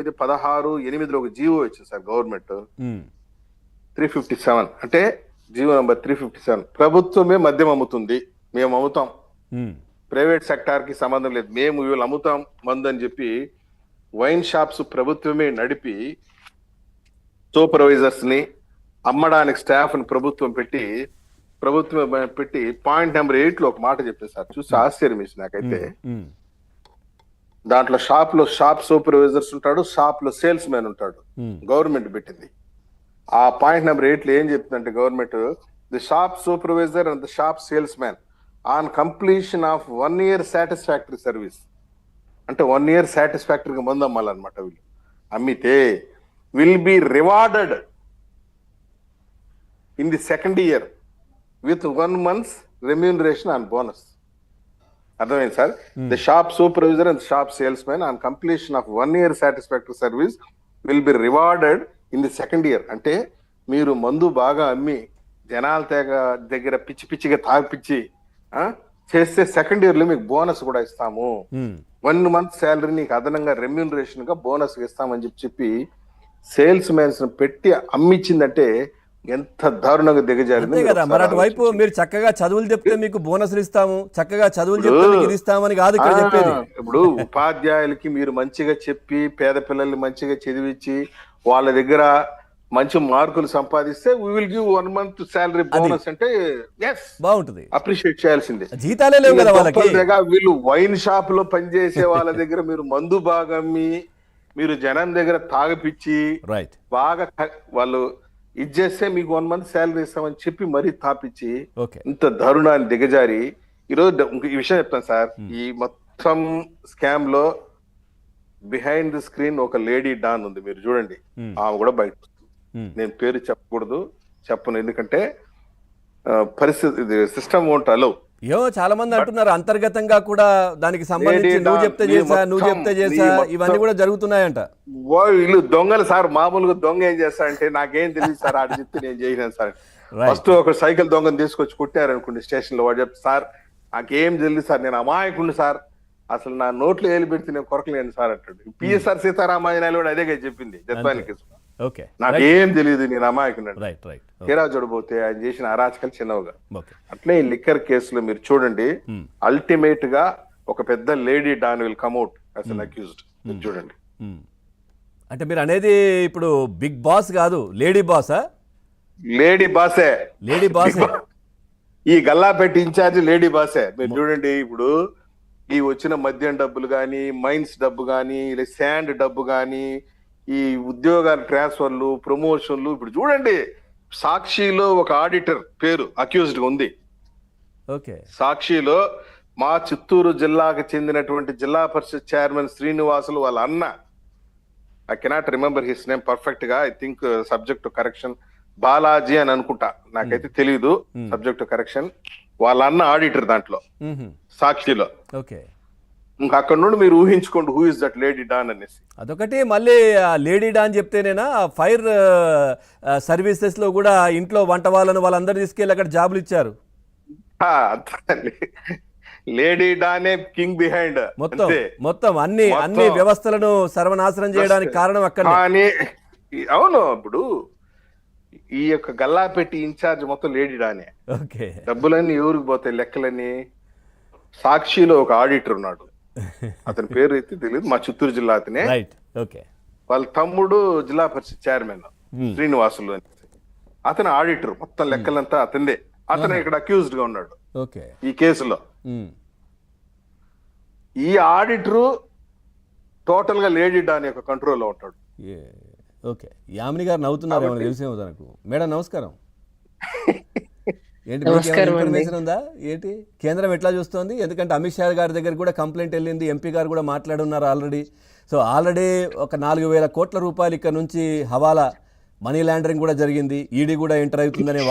16/8 ఒక జీవో వచ్చింది sir government ఉమ్, 357 అంటే జీవో నంబర్ 357 ప్రభుత్వమే మద్యం అమ్ముతుంది, మేము అమ్ముతాం, ఉమ్, ప్రైవేట్ సెక్టార్ కి సంబంధం లేదు, మేము వీళ్ళు అమ్ముతాం మందు అని చెప్పి వైన్ షాప్స్ ప్రభుత్వమే నడిపి సూపర్వైజర్స్ ని అమ్మడానికి స్టాఫ్ ని ప్రభుత్వం పెట్టి పాయింట్ నెంబర్ 8 లో ఒక మాట చెప్పింది సార్, చూసి ఆశ్చర్యం వేసి నాకైతే. ఉమ్, దాంట్లో షాప్ సూపర్వైజర్స్ ఉంటాడు, షాప్ లో సేల్స్ మ్యాన్ ఉంటాడు, ఉమ్, గవర్నమెంట్ పెట్టింది. ఆ పాయింట్ నెంబర్ 8 లో ఏం చెప్తుందంటే government, the shop supervisor and the shop salesman on completion of 1 year satisfactory service, అంటే 1 year సాటిస్ఫాక్టరీగా మందు అమ్మాలన్నమాట. వీళ్ళు అమ్మితే will be rewarded in the second year with 1 month remuneration on bonus. అర్థమైంది sir? The shop supervisor and shop salesman on completion of 1 year satisfactory service will be rewarded in the second year. అంటే మీరు మందు బాగా అమ్మి జనాల దగ్గర పిచ్చి పిచ్చిగా తాగిపిచ్చి చేస్తే సెకండ్ ఇయర్ లో మీకు బోనస్ కూడా ఇస్తాము, ఉమ్. 1 month శాలరీ నీకు అదనంగా రెమ్యూనరేషన్ గా బోనస్ ఇస్తామని చెప్పి సేల్స్ మ్యాన్స్ పెట్టి అమ్మిచ్చిందంటే ఎంత దారుణంగా దిగజారింది. అంతే కదా, మరి అటువైపు మీరు చక్కగా చదువులు చెప్తే మీకు బోనస్లు ఇస్తాము, చక్కగా చదువులు చెప్తే మీకు ఇది ఇస్తామని కాదు ఇక్కడ చెప్పేది. ఇప్పుడు ఉపాధ్యాయులకి మీరు మంచిగా చెప్పి పేద పిల్లల్ని మంచిగా చదివించి వాళ్ళ దగ్గర మంచి మార్కులు సంపాదిస్తే we will give 1 month salary bonus అంటే ఎస్ బాగుంటుంది, అప్రిషియేట్ చేయాల్సిందే. జీతాలే లేవు కదా వాళ్ళకి. వీళ్ళు వైన్ షాప్ లో పనిచేసే వాళ్ళ దగ్గర మీరు మందు బాగా అమ్మి మీరు జనం దగ్గర తాగపిచ్చి రైట్, బాగా వాళ్ళు ఇది చేస్తే మీకు 1 month శాలరీ ఇస్తామని చెప్పి మరీ తాపిచ్చి ఓకే, ఇంత దారుణాన్ని దిగజారి ఈరోజు ఈ విషయం చెప్తాను సార్. ఈ మొత్తం స్కామ్ లో బిహైండ్ ది స్క్రీన్ ఒక లేడీ డాన్ ఉంది, మీరు చూడండి. ఆమె కూడా బయట, నేను పేరు చెప్పను ఎందుకంటే పరిస్థితి సిస్టమ్ వోంట్ అలౌ. ఏమో చాలా మంది అంటున్నారు అంతర్గతంగా కూడా దానికి సంబంధించి నువ్వు చెప్తే చేసా ఇవన్నీ కూడా జరుగుతున్నాయంట. వీళ్ళు దొంగలు సార్, మామూలుగా దొంగ ఏం చేస్తారంటే నాకేం తెలియదు సార్, ఆడ చెప్తే నేను చేయలేను సార్. ఫస్ట్ ఒక సైకిల్ దొంగను తీసుకొచ్చి కొట్టారనుకోండి స్టేషన్ లో, వాడు చెప్తే సార్ నాకేం తెలియదు సార్, నేను అమాయకుండు సార్, అసలు నా నోట్లో ఏలు పెడితే నేను కొరకలేను సార్ అంటాడు. పిఎస్ఆర్ సీతారామాయణాలు కూడా అదే చెప్పింది జత్వాని కేసు, నాకేం తెలియదు నేను అమాయకున్నాడు. తీరా చూడబోతే ఆయన చేసిన అరాచకాలు చిన్నవిగా. అట్లే ఈ లిక్కర్ కేసులో మీరు చూడండి, అల్టిమేట్ గా ఒక పెద్ద lady don will come at as an accused. చూడండి, అంటే మీరు అనేది ఇప్పుడు బిగ్ బాస్ కాదు, లేడీ బాసా? లేడీ బాసే, లేడీ బాసే. ఈ గల్లాపెట్టి ఇన్ఛార్జ్ లేడీ బాసే. మీరు చూడండి, ఇప్పుడు ఈ వచ్చిన మద్యం డబ్బులు గాని, మైన్స్ డబ్బు గాని, శాండ్ డబ్బు గాని, ఈ ఉద్యోగాల ట్రాన్స్ఫర్లు, ప్రమోషన్లు, ఇప్పుడు చూడండి సాక్షిలో ఒక ఆడిటర్ పేరు అక్యూజ్డ్ గా ఉంది. సాక్షిలో మా చిత్తూరు జిల్లాకు చెందినటువంటి జిల్లా పరిషత్ చైర్మన్ శ్రీనివాసులు వాళ్ళ అన్న, I cannot remember his name perfect గా, I think subject to correction Balaji అని అనుకుంటా, నాకైతే తెలీదు, సబ్జెక్ట్ టు కరెక్షన్. వాళ్ళ అన్న ఆడిటర్ దాంట్లో సాక్షిలో. ఇంకా అక్కడ నుండి మీరు ఊహించుకోండి who is that lady don అనేసి. అదొకటి, మళ్ళీ లేడీ డాన్ చెప్తేనేనా ఫైర్ సర్వీసెస్ లో కూడా ఇంట్లో వంట వాళ్ళందరూ తీసుకెళ్ళి అక్కడ జాబులు ఇచ్చారు. లేడీ డానే కింగ్ బిహైండ్, మొత్తం అన్ని వ్యవస్థలను సర్వనాశనం చేయడానికి కారణం అక్కడ. అవును, ఇప్పుడు ఈ యొక్క గల్లాపెట్టి ఇన్ఛార్జ్ మొత్తం లేడీ డానే. డబ్బులన్నీ ఎవరికి పోతాయి లెక్కలన్నీ. సాక్షిలో ఒక ఆడిటర్ ఉన్నాడు, అతని పేరు అయితే తెలియదు, మా చిత్తూరు జిల్లా అతనే. వాళ్ళ తమ్ముడు జిల్లా పరిషత్ చైర్మన్ శ్రీనివాసులు అని, అతను ఆడిటర్, మొత్తం లెక్కలంతా అతనిదే. అతను ఇక్కడ అక్యూజ్డ్ గా ఉన్నాడు ఈ కేసులో. ఈ ఆడిటరు టోటల్ గా లేడీ డాన్ యొక్క కంట్రోల్లో ఉంటాడు. యామిని గారు నవ్వుతున్నారు, తెలిసేమో తనకు. మేడం నమస్కారం. ఏంటి ఇన్ఫర్మేషన్ ఉందా ఏంటి? కేంద్రం ఎట్లా చూస్తోంది? ఎందుకంటే అమిత్ షా గారి దగ్గర కూడా కంప్లైంట్ వెళ్ళింది, ఎంపీ గారు కూడా మాట్లాడున్నారు ఆల్రెడీ. సో ఆల్రెడీ ఒక 4,000 కోట్ల రూపాయలు ఇక్కడ నుంచి హవాలా మనీ లాండరింగ్ కూడా జరిగింది, ఈడీ కూడా ఎంటర్ అవుతుందనే